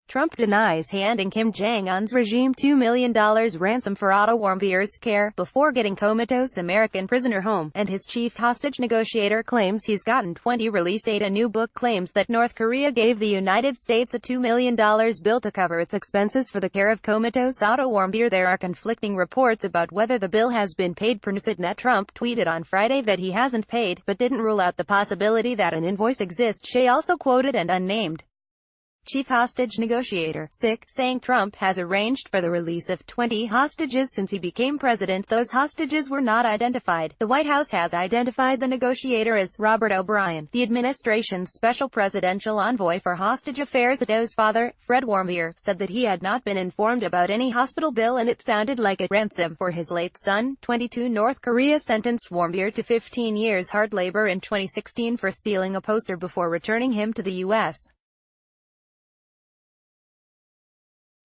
Trump denies handing Kim Jong-un's regime $2 million ransom for Otto Warmbier's care, before getting comatose American prisoner home, and his chief hostage negotiator claims he's gotten 20 release aid. A new book claims that North Korea gave the United States a $2 million bill to cover its expenses for the care of comatose Otto Warmbier. There are conflicting reports about whether the bill has been paid. Net Trump tweeted on Friday that he hasn't paid, but didn't rule out the possibility that an invoice exists. She also quoted an unnamed chief hostage negotiator, saying Trump has arranged for the release of 20 hostages since he became president. Those hostages were not identified. The White House has identified the negotiator as Robert O'Brien, the administration's special presidential envoy for hostage affairs. Otto's father, Fred Warmbier, said that he had not been informed about any hospital bill, and it sounded like a ransom for his late son. 22 North Korea sentenced Warmbier to 15 years hard labor in 2016 for stealing a poster before returning him to the U.S.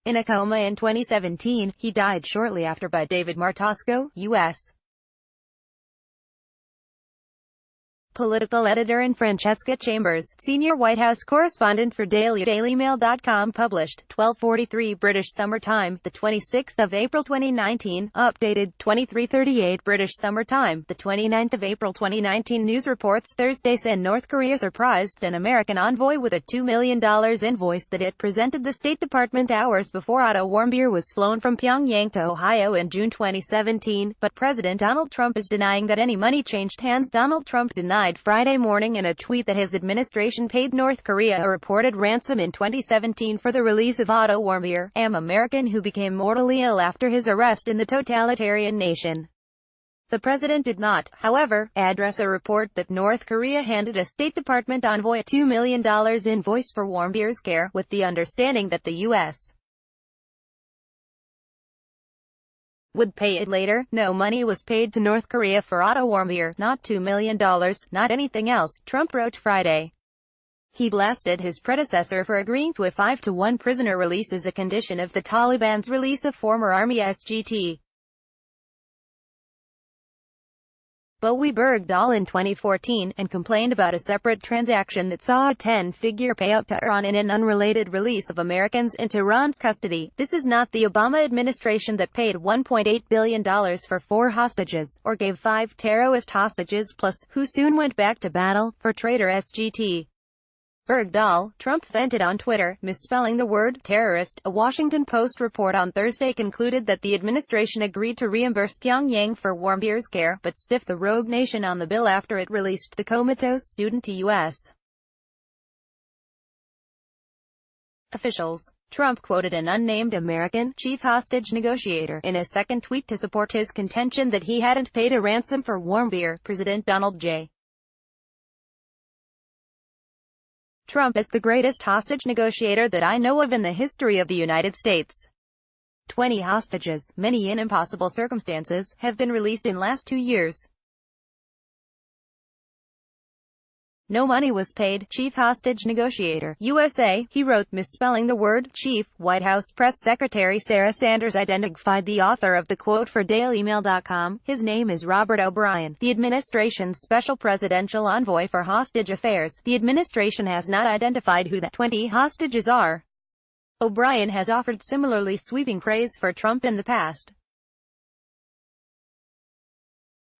in a coma in 2017. He died shortly after by David Martosco, U.S. political editor, and Francesca Chambers, senior White House correspondent for DailyMail.com, published 12:43 British Summer Time, the 26th of April 2019, updated 23:38 British Summer Time, the 29th of April 2019. News reports Thursday said North Korea surprised an American envoy with a $2 million invoice that it presented the State Department hours before Otto Warmbier was flown from Pyongyang to Ohio in June 2017, but President Donald Trump is denying that any money changed hands. Donald Trump denied Friday morning in a tweet that his administration paid North Korea a reported ransom in 2017 for the release of Otto Warmbier, an American who became mortally ill after his arrest in the totalitarian nation. The president did not, however, address a report that North Korea handed a State Department envoy a $2 million invoice for Warmbier's care, with the understanding that the U.S. would pay it later. No money was paid to North Korea for Otto Warmbier, not $2 million, not anything else, Trump wrote Friday. He blasted his predecessor for agreeing to a 5-to-1 prisoner release as a condition of the Taliban's release of former Army SGT Bowie Bergdahl in 2014, and complained about a separate transaction that saw a 10-figure payout to Iran in an unrelated release of Americans into Iran's custody. This is not the Obama administration that paid $1.8 billion for 4 hostages, or gave 5 terrorist hostages plus, who soon went back to battle, for traitor SGT Bergdahl. Trump vented on Twitter, misspelling the word terrorist. A Washington Post report on Thursday concluded that the administration agreed to reimburse Pyongyang for Warmbier's care, but stiffed the rogue nation on the bill after it released the comatose student to U.S. officials. Trump quoted an unnamed American chief hostage negotiator in a second tweet to support his contention that he hadn't paid a ransom for Warmbier. President Donald J. Trump is the greatest hostage negotiator that I know of in the history of the United States. 20 hostages, many in impossible circumstances, have been released in last 2 years. No money was paid. Chief hostage negotiator, USA, he wrote, misspelling the word chief. White House Press Secretary Sarah Sanders identified the author of the quote for DailyMail.com. His name is Robert O'Brien, the administration's special presidential envoy for hostage affairs. The administration has not identified who the 20 hostages are. O'Brien has offered similarly sweeping praise for Trump in the past.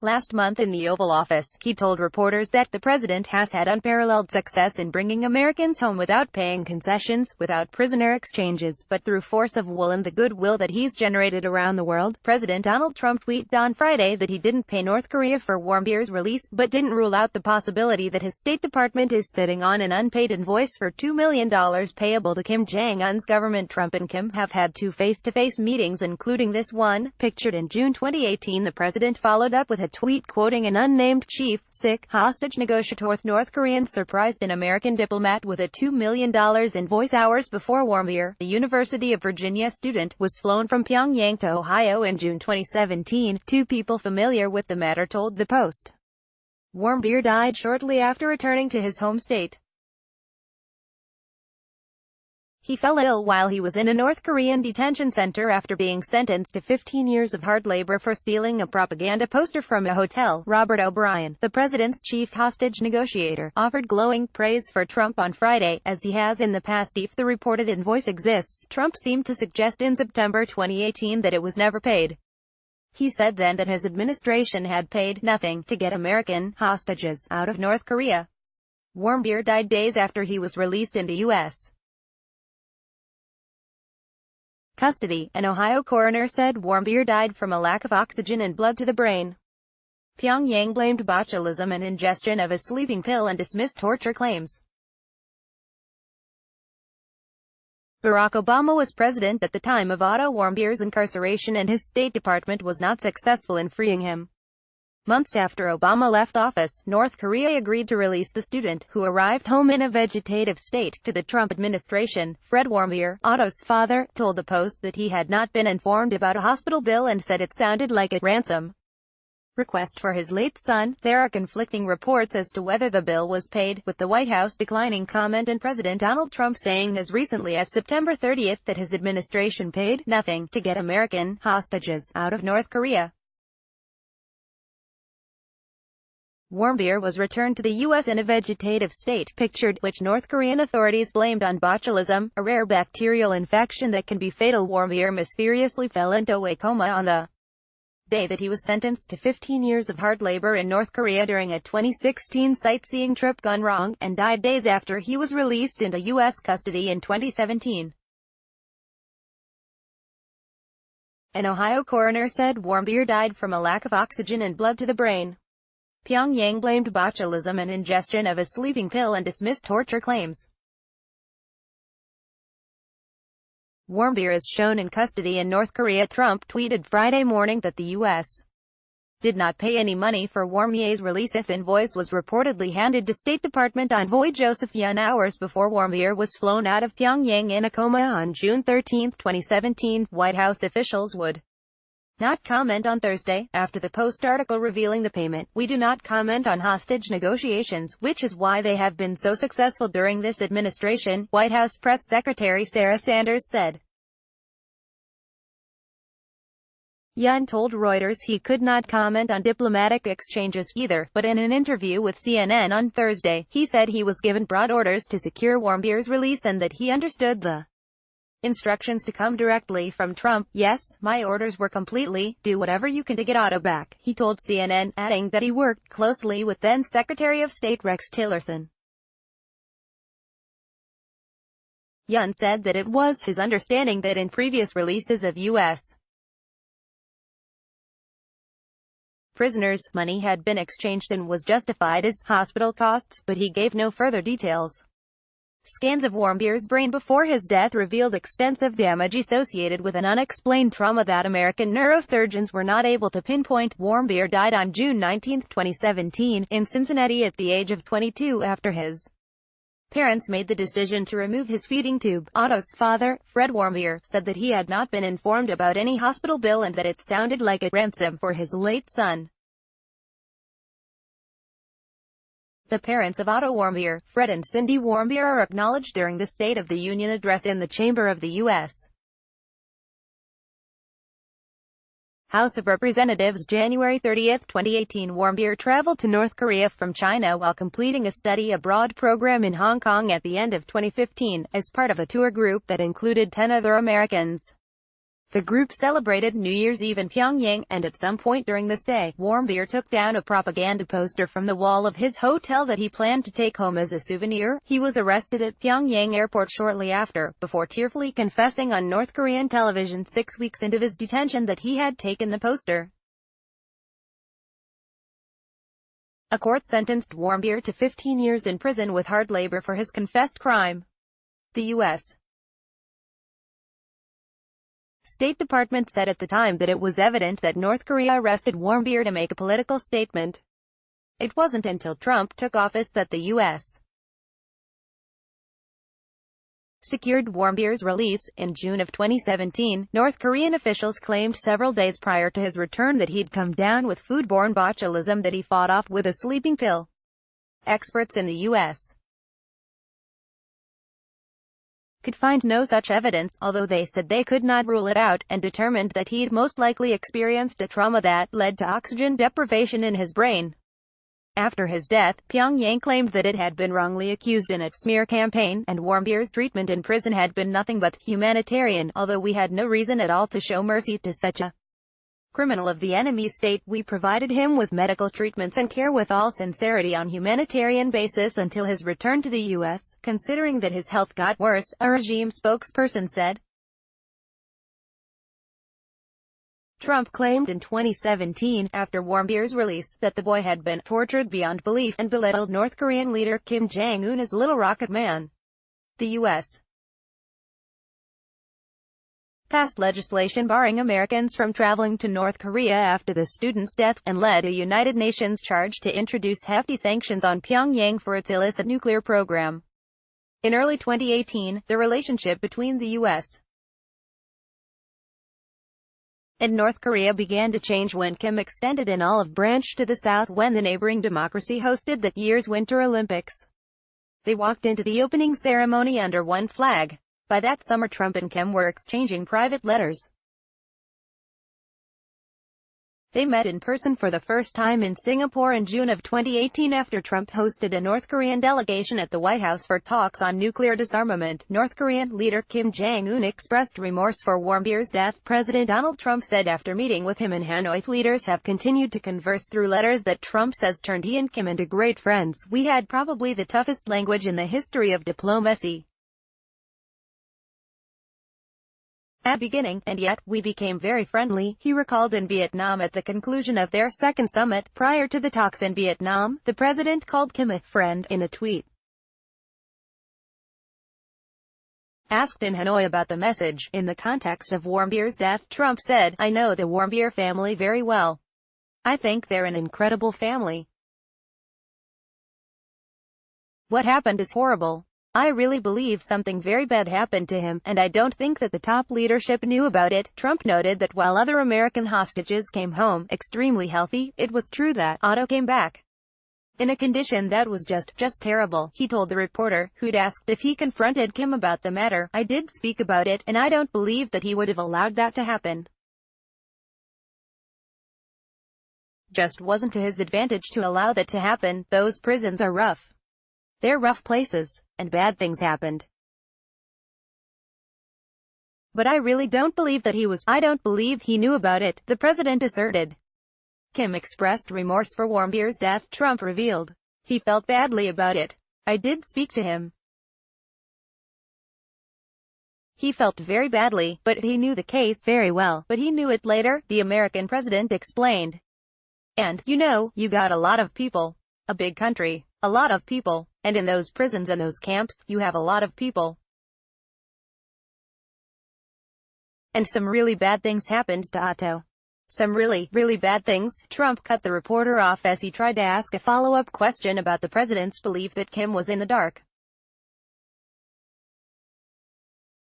Last month in the Oval Office, he told reporters that the president has had unparalleled success in bringing Americans home without paying concessions, without prisoner exchanges, but through force of will and the goodwill that he's generated around the world. President Donald Trump tweeted on Friday that he didn't pay North Korea for Warmbier's release, but didn't rule out the possibility that his State Department is sitting on an unpaid invoice for $2 million payable to Kim Jong-un's government. Trump and Kim have had 2 face-to-face meetings, including this one, pictured in June 2018. The president followed up with a tweet quoting an unnamed chief hostage negotiator. North Koreans surprised an American diplomat with a $2 million invoice hours before Warmbier, the University of Virginia student, was flown from Pyongyang to Ohio in June 2017. 2 people familiar with the matter told the Post. Warmbier died shortly after returning to his home state. He fell ill while he was in a North Korean detention center after being sentenced to 15 years of hard labor for stealing a propaganda poster from a hotel. Robert O'Brien, the president's chief hostage negotiator, offered glowing praise for Trump on Friday, as he has in the past. If the reported invoice exists, Trump seemed to suggest in September 2018 that it was never paid. He said then that his administration had paid nothing to get American hostages out of North Korea. Warmbier died days after he was released into U.S. custody. An Ohio coroner said Warmbier died from a lack of oxygen and blood to the brain. Pyongyang blamed botulism and ingestion of a sleeping pill and dismissed torture claims. Barack Obama was president at the time of Otto Warmbier's incarceration, and his State Department was not successful in freeing him. Months after Obama left office, North Korea agreed to release the student, who arrived home in a vegetative state, to the Trump administration. Fred Warmbier, Otto's father, told the Post that he had not been informed about a hospital bill and said it sounded like a ransom request for his late son. There are conflicting reports as to whether the bill was paid, with the White House declining comment and President Donald Trump saying as recently as September 30 that his administration paid nothing to get American hostages out of North Korea. Warmbier was returned to the U.S. in a vegetative state, pictured, which North Korean authorities blamed on botulism, a rare bacterial infection that can be fatal. Warmbier mysteriously fell into a coma on the day that he was sentenced to 15 years of hard labor in North Korea during a 2016 sightseeing trip gone wrong, and died days after he was released into U.S. custody in 2017. An Ohio coroner said Warmbier died from a lack of oxygen and blood to the brain. Pyongyang blamed botulism and ingestion of a sleeping pill and dismissed torture claims. Warmbier is shown in custody in North Korea. Trump tweeted Friday morning that the U.S. did not pay any money for Warmbier's release. If invoice was reportedly handed to State Department envoy Joseph Yun hours before Warmbier was flown out of Pyongyang in a coma on June 13, 2017. White House officials would not comment on Thursday, after the Post article revealing the payment. "We do not comment on hostage negotiations, which is why they have been so successful during this administration," White House Press Secretary Sarah Sanders said. Yun told Reuters he could not comment on diplomatic exchanges either, but in an interview with CNN on Thursday, he said he was given broad orders to secure Warmbier's release and that he understood the instructions to come directly from Trump. "Yes, my orders were completely, do whatever you can to get Otto back," he told CNN, adding that he worked closely with then Secretary of State Rex Tillerson. Yun said that it was his understanding that in previous releases of U.S. prisoners, money had been exchanged and was justified as hospital costs, but he gave no further details. Scans of Warmbier's brain before his death revealed extensive damage associated with an unexplained trauma that American neurosurgeons were not able to pinpoint. Warmbier died on June 19, 2017, in Cincinnati at the age of 22 after his parents made the decision to remove his feeding tube. Otto's father, Fred Warmbier, said that he had not been informed about any hospital bill and that it sounded like a ransom for his late son. The parents of Otto Warmbier, Fred and Cindy Warmbier, are acknowledged during the State of the Union address in the Chamber of the U.S. House of Representatives. January 30, 2018. Warmbier traveled to North Korea from China while completing a study abroad program in Hong Kong at the end of 2015, as part of a tour group that included 10 other Americans. The group celebrated New Year's Eve in Pyongyang, and at some point during the stay, Warmbier took down a propaganda poster from the wall of his hotel that he planned to take home as a souvenir. He was arrested at Pyongyang airport shortly after, before tearfully confessing on North Korean television 6 weeks into his detention that he had taken the poster. A court sentenced Warmbier to 15 years in prison with hard labor for his confessed crime. The U.S. State Department said at the time that it was evident that North Korea arrested Warmbier to make a political statement. It wasn't until Trump took office that the U.S. secured Warmbier's release. In June of 2017, North Korean officials claimed several days prior to his return that he'd come down with foodborne botulism that he fought off with a sleeping pill. Experts in the U.S. could find no such evidence, although they said they could not rule it out, and determined that he'd most likely experienced a trauma that led to oxygen deprivation in his brain. After his death, Pyongyang claimed that it had been wrongly accused in a smear campaign, and Warmbier's treatment in prison had been nothing but humanitarian, although we had no reason at all to show mercy to such a criminal of the enemy state. We provided him with medical treatments and care with all sincerity on humanitarian basis until his return to the U.S., considering that his health got worse, a regime spokesperson said. Trump claimed in 2017, after Warmbier's release, that the boy had been tortured beyond belief, and belittled North Korean leader Kim Jong-un as Little Rocket Man. The U.S. passed legislation barring Americans from traveling to North Korea after the student's death, and led a United Nations charge to introduce hefty sanctions on Pyongyang for its illicit nuclear program. In early 2018, the relationship between the U.S. and North Korea began to change when Kim extended an olive branch to the south when the neighboring democracy hosted that year's Winter Olympics. They walked into the opening ceremony under one flag. By that summer, Trump and Kim were exchanging private letters. They met in person for the first time in Singapore in June of 2018 after Trump hosted a North Korean delegation at the White House for talks on nuclear disarmament. North Korean leader Kim Jong-un expressed remorse for Warmbier's death. President Donald Trump said after meeting with him in Hanoi, leaders have continued to converse through letters that Trump says turned he and Kim into great friends. We had probably the toughest language in the history of diplomacy at the beginning, and yet, we became very friendly, he recalled in Vietnam at the conclusion of their second summit. Prior to the talks in Vietnam, the president called Kim a friend. In a tweet asked in Hanoi about the message, in the context of Warmbier's death, Trump said, "I know the Warmbier family very well. I think they're an incredible family. What happened is horrible. I really believe something very bad happened to him, and I don't think that the top leadership knew about it." Trump noted that while other American hostages came home extremely healthy, it was true that Otto came back in a condition that was just terrible. He told the reporter, who'd asked if he confronted Kim about the matter, "I did speak about it, and I don't believe that he would have allowed that to happen. Just wasn't to his advantage to allow that to happen. Those prisons are rough. They're rough places, and bad things happened. But I really don't believe that I don't believe he knew about it," the president asserted. Kim expressed remorse for Warmbier's death. Trump revealed he felt badly about it. "I did speak to him. He felt very badly, but he knew the case very well, but he knew it later," the American president explained. "And, you know, you got a lot of people. A big country. A lot of people. And in those prisons and those camps, you have a lot of people. And some really bad things happened to Otto. Some really bad things." Trump cut the reporter off as he tried to ask a follow-up question about the president's belief that Kim was in the dark.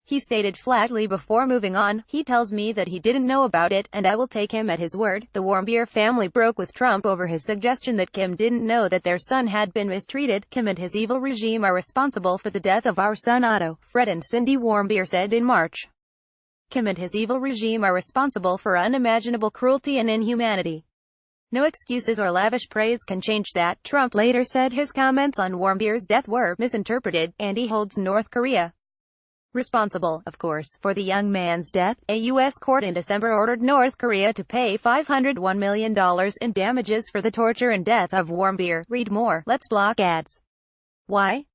He stated flatly before moving on, "He tells me that he didn't know about it, and I will take him at his word." The Warmbier family broke with Trump over his suggestion that Kim didn't know that their son had been mistreated. "Kim and his evil regime are responsible for the death of our son Otto," Fred and Cindy Warmbier said in March. "Kim and his evil regime are responsible for unimaginable cruelty and inhumanity. No excuses or lavish praise can change that." Trump later said his comments on Warmbier's death were misinterpreted, and he holds North Korea responsible, of course, for the young man's death. A U.S. court in December ordered North Korea to pay $501 million in damages for the torture and death of Warmbier. Read more. Let's block ads. Why?